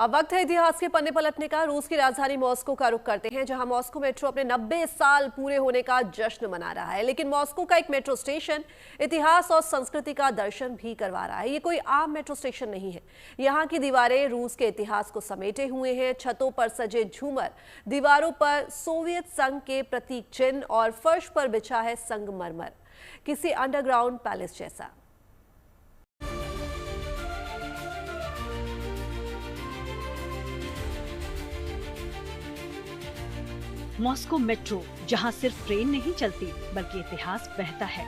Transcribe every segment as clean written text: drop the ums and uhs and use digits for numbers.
अब वक्त है इतिहास के पन्ने पलटने का। रूस की राजधानी मॉस्को का रुख करते हैं, जहां मॉस्को मेट्रो अपने 90 साल पूरे होने का जश्न मना रहा है। लेकिन मॉस्को का एक मेट्रो स्टेशन इतिहास और संस्कृति का दर्शन भी करवा रहा है। ये कोई आम मेट्रो स्टेशन नहीं है। यहाँ की दीवारें रूस के इतिहास को समेटे हुए हैं। छतों पर सजे झूमर, दीवारों पर सोवियत संघ के प्रतीक चिन्ह और फर्श पर बिछा है संगमरमर, किसी अंडरग्राउंड पैलेस जैसा। मॉस्को मेट्रो, जहां सिर्फ ट्रेन नहीं चलती बल्कि इतिहास बहता है।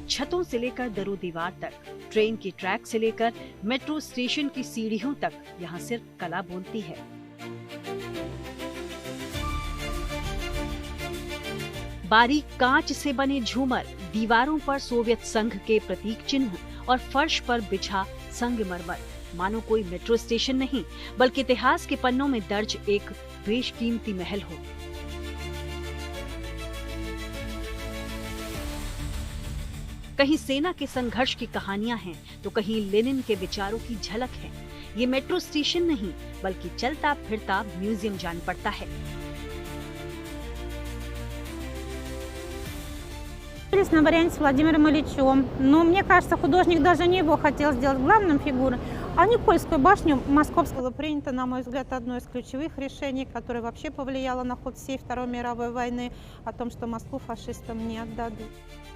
छतों से लेकर दरो दीवार तक, ट्रेन की ट्रैक से लेकर मेट्रो स्टेशन की सीढ़ियों तक, यहां सिर्फ कला बोलती है। बारीक कांच से बने झूमर, दीवारों पर सोवियत संघ के प्रतीक चिन्ह और फर्श पर बिछा संगमरमर, मानो कोई मेट्रो स्टेशन नहीं बल्कि इतिहास के पन्नों में दर्ज एक बेशकीमती महल हो। कहीं सेना के संघर्ष की कहानियां हैं तो कहीं लेनिन के विचारों की झलक है। ये मेट्रो स्टेशन नहीं बल्कि चलता फिरता म्यूजियम जान पड़ता है। На варианте с Владимиром Ильичем, но мне кажется, художник даже не его хотел сделать главным фигурой, а Никольскую башню московскую. Было принято, на мой взгляд, одно из ключевых решений, которое вообще повлияло на ход всей Второй мировой войны, о том, что Москву фашистам не отдадут.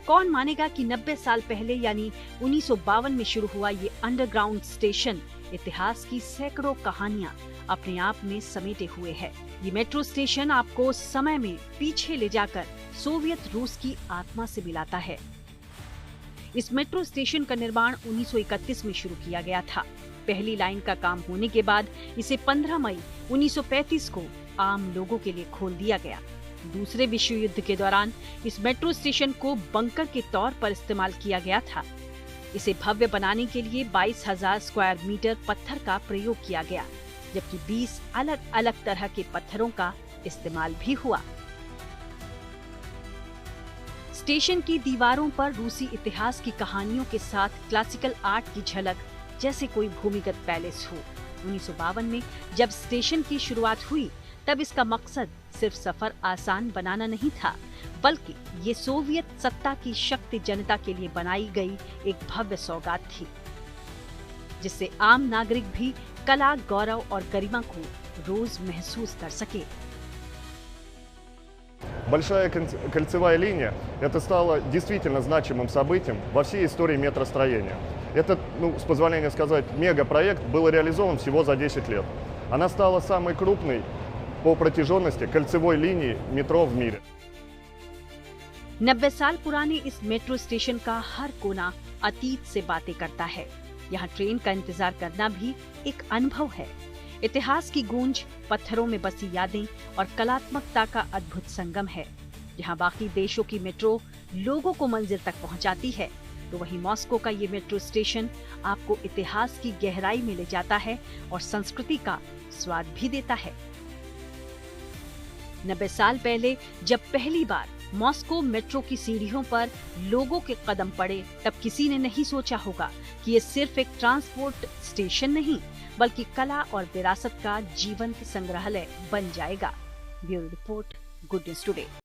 कौन मानेगा कि 90 साल पहले यानी 1952 में शुरू हुआ ये अंडरग्राउंड स्टेशन इतिहास की सैकड़ों कहानियां अपने आप में समेटे हुए है। ये मेट्रो स्टेशन आपको समय में पीछे ले जाकर सोवियत रूस की आत्मा से मिलाता है। इस मेट्रो स्टेशन का निर्माण 1931 में शुरू किया गया था। पहली लाइन का काम होने के बाद इसे 15 मई 1935 को आम लोगों के लिए खोल दिया गया। दूसरे विश्व युद्ध के दौरान इस मेट्रो स्टेशन को बंकर के तौर पर इस्तेमाल किया गया था। इसे भव्य बनाने के लिए 22,000 स्क्वायर मीटर पत्थर का प्रयोग किया गया, जबकि 20 अलग अलग तरह के पत्थरों का इस्तेमाल भी हुआ। स्टेशन की दीवारों पर रूसी इतिहास की कहानियों के साथ क्लासिकल आर्ट की झलक, जैसे कोई भूमिगत पैलेस हो। 1952 में जब स्टेशन की शुरुआत हुई तब इसका मकसद सिर्फ सफर आसान बनाना नहीं था, बल्कि ये सोवियत सत्ता की शक्ति जनता के लिए बनाई गई एक भव्य सौगात थी, जिससे आम नागरिक भी कला, गौरव और गरिमा को रोज महसूस कर सके। Большая кольцевая линия – это стало действительно значимым событием во всей истории метростроения. Этот, с позволения сказать, мегапроект был реализован всего за 10 лет. Она стала самой крупной по протяженности кольцевой линии метро в мире. 90 साल पुराने इस मेट्रो स्टेशन का हर कोना अतीत से बातें करता है। यहाँ ट्रेन का इंतजार करना भी एक अनुभव है। इतिहास की गूंज, पत्थरों में बसी यादें और कलात्मकता का अद्भुत संगम है। यहाँ बाकी देशों की मेट्रो लोगों को मंजिल तक पहुँचाती है, तो वहीं मॉस्को का ये मेट्रो स्टेशन आपको इतिहास की गहराई में ले जाता है और संस्कृति का स्वाद भी देता है। 90 साल पहले जब पहली बार मॉस्को मेट्रो की सीढ़ियों पर लोगों के कदम पड़े, तब किसी ने नहीं सोचा होगा कि ये सिर्फ एक ट्रांसपोर्ट स्टेशन नहीं बल्कि कला और विरासत का जीवंत संग्रहालय बन जाएगा। Bureau report, good news today.